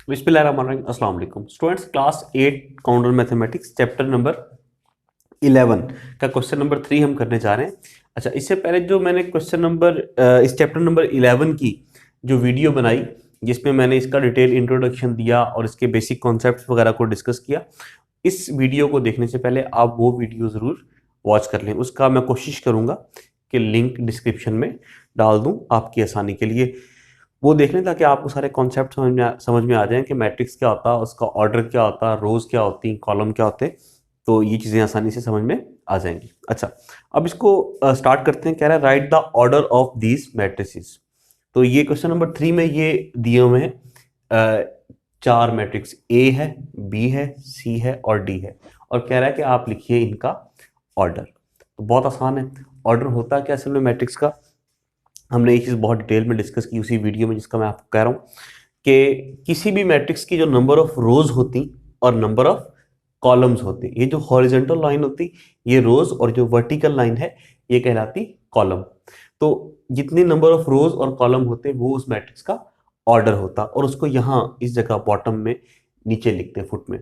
बिस्मिल्लाहिर्रहमानिर्रहीम। अस्सलाम वालेकुम students, class 8 counter mathematics chapter number 11 का क्वेश्चन नंबर 3 हम करने जा रहे हैं। अच्छा, इससे पहले जो मैंने क्वेश्चन नंबर इस चैप्टर नंबर 11 की जो वीडियो बनाई जिसमें मैंने इसका डिटेल इंट्रोडक्शन दिया और इसके बेसिक कॉन्सेप्ट्स वगैरह को डिस्कस किया, इस वीडियो को देखने से पहले आप वो वीडियो ज़रूर वॉच कर लें। उसका मैं कोशिश करूँगा कि लिंक डिस्क्रिप्शन में डाल दूँ आपकी आसानी के लिए। वो देख लें ताकि आपको सारे कॉन्सेप्ट समझ में आ जाएं कि मैट्रिक्स क्या होता है, उसका ऑर्डर क्या होता है, रोज क्या होती हैं, कॉलम क्या होते हैं। तो ये चीज़ें आसानी से समझ में आ जाएंगी। अच्छा, अब इसको स्टार्ट करते हैं। कह रहा है right the order of these matrices. तो ये क्वेश्चन नंबर 3 में ये दिए हुए हैं चार मैट्रिक्स, ए है, बी है, सी है और डी है, और कह रहा है कि आप लिखिए इनका ऑर्डर। तो बहुत आसान है। ऑर्डर होता है क्या असल में मैट्रिक्स का, हमने ये चीज़ बहुत डिटेल में डिस्कस की उसी वीडियो में जिसका मैं आपको कह रहा हूँ कि किसी भी मैट्रिक्स की जो नंबर ऑफ रोज होती और नंबर ऑफ कॉलम्स होती, ये जो हॉरिजॉन्टल लाइन होती ये रोज और जो वर्टिकल लाइन है ये कहलाती कॉलम। तो जितने नंबर ऑफ रोज और कॉलम होते वो उस मैट्रिक्स का ऑर्डर होता, और उसको यहाँ इस जगह बॉटम में नीचे लिखते हैं फुट में।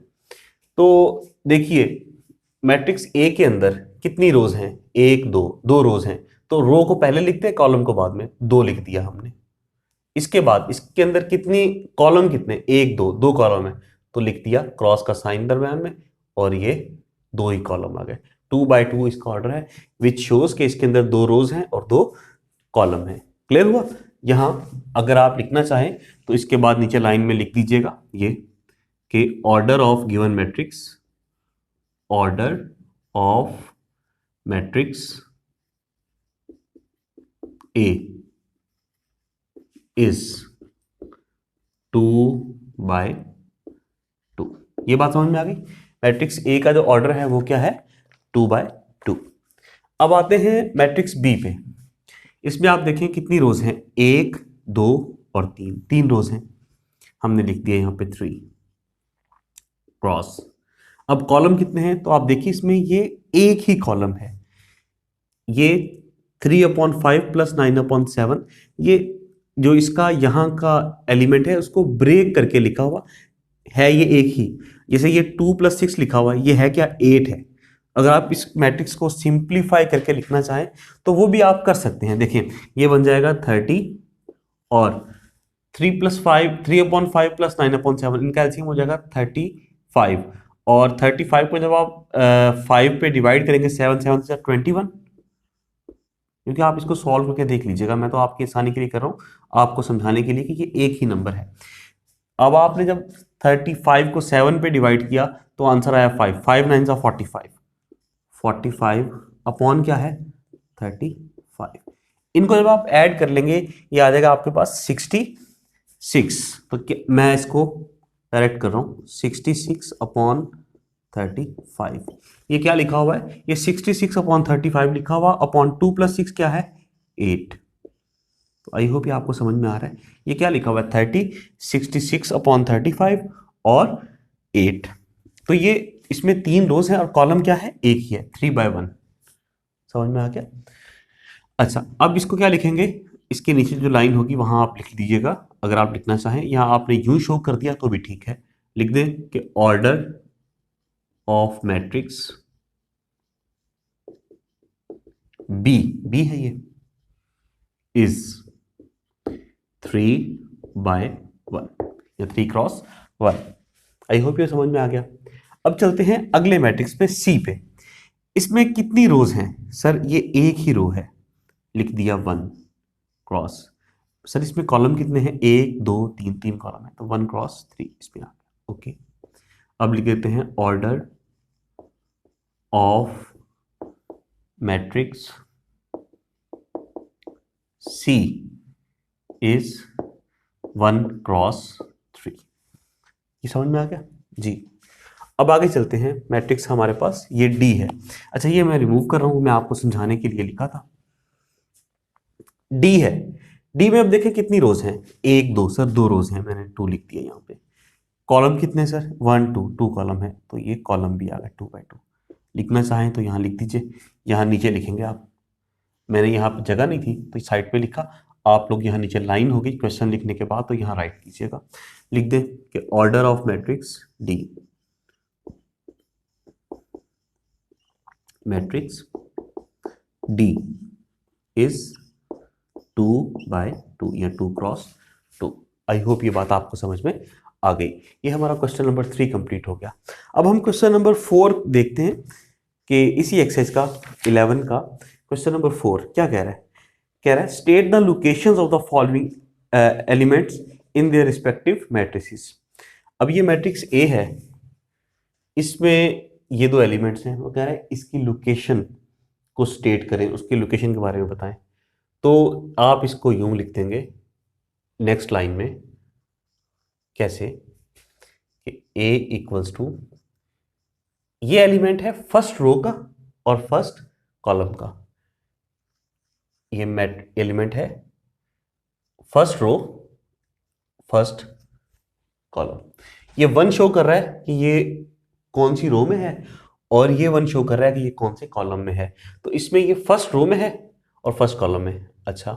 तो देखिए मैट्रिक्स ए के अंदर कितनी रोज हैं, एक दो, दो रोज हैं। तो रो को पहले लिखते हैं, कॉलम को बाद में, दो लिख दिया हमने। इसके बाद इसके अंदर कितनी कॉलम, कितने, एक दो, दो कॉलम है तो लिख दिया क्रॉस का साइन दरम्यान में, और ये दो ही कॉलम आ गए। 2 by 2 इसका ऑर्डर है, विच शोज के इसके अंदर दो रोज हैं और दो कॉलम है। क्लियर हुआ। यहां अगर आप लिखना चाहें तो इसके बाद नीचे लाइन में लिख दीजिएगा ये कि order of given matrix, order of matrix A is 2 by 2। ये बात समझ में आ गई। मैट्रिक्स ए का जो ऑर्डर है वो क्या है, 2 by 2। अब आते हैं मैट्रिक्स बी पे। इसमें आप देखें कितनी रोज हैं, एक, दो और तीन, तीन रोज हैं। हमने लिख दिया यहाँ पे 3 क्रॉस। अब कॉलम कितने हैं, तो आप देखिए इसमें ये एक ही कॉलम है, ये 3/5 + 9/7। ये जो इसका यहाँ का एलिमेंट है उसको ब्रेक करके लिखा हुआ है, ये एक ही। जैसे ये 2 + 6 लिखा हुआ है, ये है क्या, 8 है। अगर आप इस मैट्रिक्स को सिंप्लीफाई करके लिखना चाहें तो वो भी आप कर सकते हैं। देखिए ये बन जाएगा 30 और 3 + 5, 3/5 + 9/7, इनका एलसीएम हो जाएगा 35। और 35 को जब आप 5 पे डिवाइड करेंगे, 7 7 से 21। क्योंकि आप इसको सॉल्व करके देख लीजिएगा, मैं तो आपकी आसानी के लिए कर रहा हूँ, आपको समझाने के लिए कि ये एक ही नंबर है। अब आपने जब 35 को 7 पे डिवाइड किया तो आंसर आया 5, 5 9 सा 45, 45 अपॉन क्या है, 35। इनको जब आप ऐड कर लेंगे ये आ जाएगा आपके पास 66। तो मैं इसको डायरेक्ट कर रहा हूँ, 66/35। ये क्या लिखा हुआ है, ये 66/35 लिखा हुआ, अपॉन 2 + 6 क्या है, 8। तो आई होप ये आपको समझ में आ रहा है। ये क्या लिखा हुआ है, 30, 66/35 और 8। तो ये इसमें तीन रोज है और कॉलम क्या है, एक ही है, 3/1। समझ में आ गया। अच्छा, अब इसको क्या लिखेंगे, इसके नीचे जो लाइन होगी वहां आप लिख दीजिएगा अगर आप लिखना चाहें। यहां आपने यूं शो कर दिया तो भी ठीक है, लिख दें कि order of matrix B, B है ये, इज 3/1 या 3x1। आई होप ये समझ में आ गया। अब चलते हैं अगले मैट्रिक्स पे, सी पे। इसमें कितनी रोज हैं, सर ये एक ही रो है, लिख दिया 1 क्रॉस। सर इसमें कॉलम कितने हैं, 1 2 3, 3 कॉलम है, तो 1 × 3 इसमें आ गया। ओके, अब लिख देते हैं order of matrix C is 1 × 3। ये समझ में आ गया जी। अब आगे चलते हैं, मैट्रिक्स हमारे पास ये डी है। अच्छा, ये मैं रिमूव कर रहा हूं, मैं आपको समझाने के लिए लिखा था। डी है, डी में अब देखें कितनी रोज हैं, एक दो, सर दो रोज हैं, मैंने 2 लिख दिया यहाँ पे। कॉलम कितने सर, 1 2, 2 कॉलम है, तो ये कॉलम भी आ गया 2/2। लिखना चाहें तो यहाँ लिख दीजिए, यहाँ नीचे लिखेंगे आप। मैंने यहाँ पे जगह नहीं थी तो साइड पे लिखा, आप लोग यहाँ नीचे लाइन होगी क्वेश्चन लिखने के बाद, तो यहाँ राइट कीजिएगा, लिख दें कि order of matrix D, matrix D is 2/2 या 2x2। आई होप ये बात आपको समझ में आ गई। ये हमारा क्वेश्चन नंबर 3 कंप्लीट हो गया। अब हम क्वेश्चन नंबर 4 देखते हैं कि इसी एक्सरसाइज का 11 का क्वेश्चन नंबर 4 क्या कह रहा है। कह रहा है state the locations of the following elements in their respective matrices. अब ये मैट्रिक्स ए है, इसमें ये दो एलिमेंट्स हैं, वो कह रहा है इसकी लोकेशन को स्टेट करें, उसकी लोकेशन के बारे में बताएं। तो आप इसको यूं लिख देंगे नेक्स्ट लाइन में, कैसे कि A इक्वल्स टू, ये एलिमेंट है फर्स्ट रो का और फर्स्ट कॉलम का, ये एलिमेंट है फर्स्ट रो फर्स्ट कॉलम। ये 1 शो कर रहा है कि ये कौन सी रो में है, और ये 1 शो कर रहा है कि ये कौन से कॉलम में है। तो इसमें ये फर्स्ट रो में है और फर्स्ट कॉलम में है। अच्छा,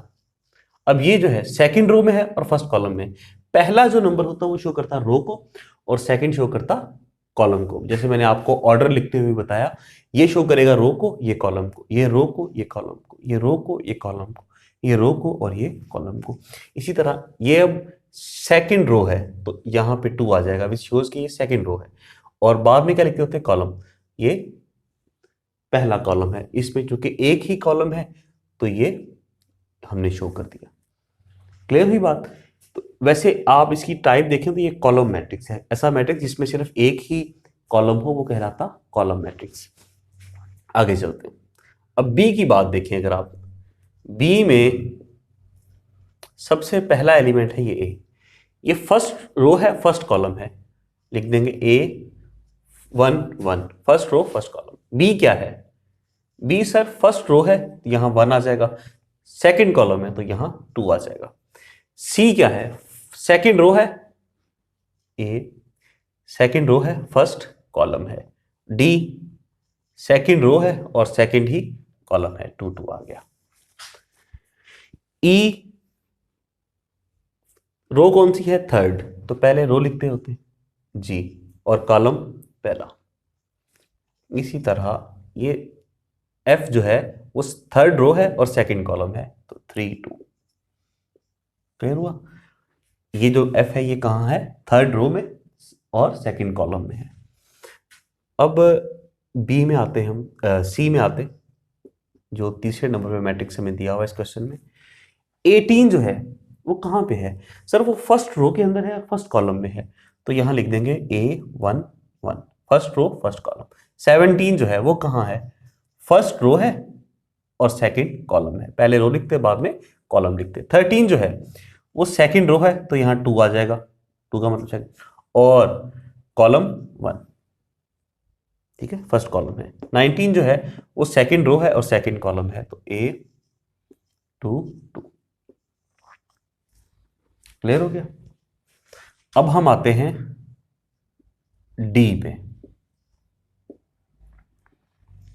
अब ये जो है सेकंड रो में है और फर्स्ट कॉलम में। पहला जो नंबर होता है वो शो करता रो को, और सेकंड शो करता कॉलम को। जैसे मैंने आपको ऑर्डर लिखते हुए बताया, ये शो करेगा रो को, ये कॉलम को, ये रो को, ये कॉलम को, ये रो को, ये कॉलम को, ये रो को और ये कॉलम को। इसी तरह ये अब सेकंड रो है तो यहाँ पे 2 आ जाएगा, विच शोज कि ये सेकंड रो है। और बाद में क्या लिखते होते हैं, कॉलम, ये पहला कॉलम है। इसमें चूंकि एक ही कॉलम है तो ये हमने शो कर दिया। क्लियर हुई बात। तो वैसे आप इसकी टाइप देखें तो ये कॉलम मैट्रिक्स है। ऐसा मैट्रिक्स जिसमें सिर्फ एक ही कॉलम हो वो कहलाता कॉलम मैट्रिक्स। आगे चलते हैं। अब बी की बात देखें, अगर आप बी में सबसे पहला एलिमेंट है ये ए, ये फर्स्ट रो है फर्स्ट कॉलम है, लिख देंगे A1 1, first row first column. B क्या है, बी सर फर्स्ट रो है, यहां 1 आ जाएगा, सेकंड कॉलम है तो यहां 2 आ जाएगा। सी क्या है, सेकंड रो है, ए सेकंड रो है फर्स्ट कॉलम है। डी सेकंड रो है और सेकंड ही कॉलम है, 2 2 आ गया। ई रो कौन सी है, थर्ड, तो पहले रो लिखते होते जी, और कॉलम पहला। इसी तरह ये एफ जो है वो थर्ड रो है और सेकंड कॉलम है, तो 3 2। क्लियर हुआ। ये जो एफ है ये कहाँ है, थर्ड रो में और सेकंड कॉलम में है। अब बी में आते हैं हम, सी में आते, जो तीसरे नंबर पे मैट्रिक्स हमें दिया हुआ इस क्वेश्चन में। 18 जो है वो कहाँ पे है, सर वो फर्स्ट रो के अंदर है, फर्स्ट कॉलम में है, तो यहाँ लिख देंगे A1 1, first row first column. 17 जो है वो कहाँ है, फर्स्ट रो है और सेकंड कॉलम है, पहले रो लिखते बाद में कॉलम लिखते। 13 जो है वो सेकंड रो है तो यहाँ 2 आ जाएगा, 2 का मतलब सेकंड, और कॉलम 1, ठीक है, फर्स्ट कॉलम है। 19 जो है वो सेकंड रो है और सेकंड कॉलम है, तो A2 2। क्लियर हो गया। अब हम आते हैं डी पे।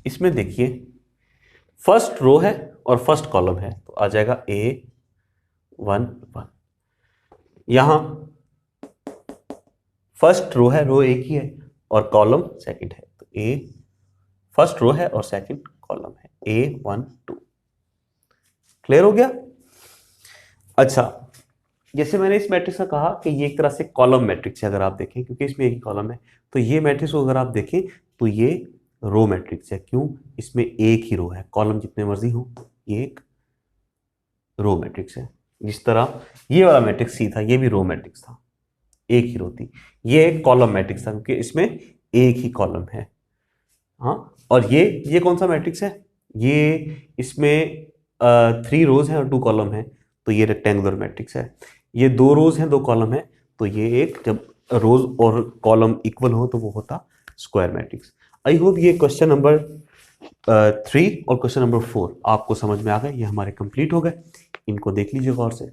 इसमें देखिए फर्स्ट रो है और फर्स्ट कॉलम है, तो आ जाएगा A1 1। यहां फर्स्ट रो है, रो एक ही है, और कॉलम सेकंड है, तो A फर्स्ट रो है और सेकंड कॉलम है, A1 2। क्लियर हो गया। अच्छा, जैसे मैंने इस मैट्रिक्स का कहा कि ये एक तरह से कॉलम मैट्रिक्स है, अगर आप देखें क्योंकि इसमें एक ही कॉलम है, तो ये मैट्रिक्स को अगर आप देखें तो ये रो मैट्रिक्स है। क्यों, इसमें एक ही रो है, कॉलम जितने मर्जी हो, ये एक रो मैट्रिक्स है। जिस तरह ये वाला मैट्रिक्स सी था, ये भी रो मैट्रिक्स था, एक ही रो थी। ये एक कॉलम मैट्रिक्स था क्योंकि इसमें एक ही कॉलम है। हाँ, और ये कौन सा मैट्रिक्स है, ये इसमें 3 रोज हैं और 2 कॉलम है, तो ये रेक्टेंगुलर मैट्रिक्स है। ये 2 रोज हैं 2 कॉलम है, तो ये एक, जब रोज और कॉलम इक्वल हो तो वो होता स्क्वायर मैट्रिक्स। आई होप ये क्वेश्चन नंबर 3 और क्वेश्चन नंबर 4 आपको समझ में आ गए, ये हमारे कंप्लीट हो गए। इनको देख लीजिए गौर से।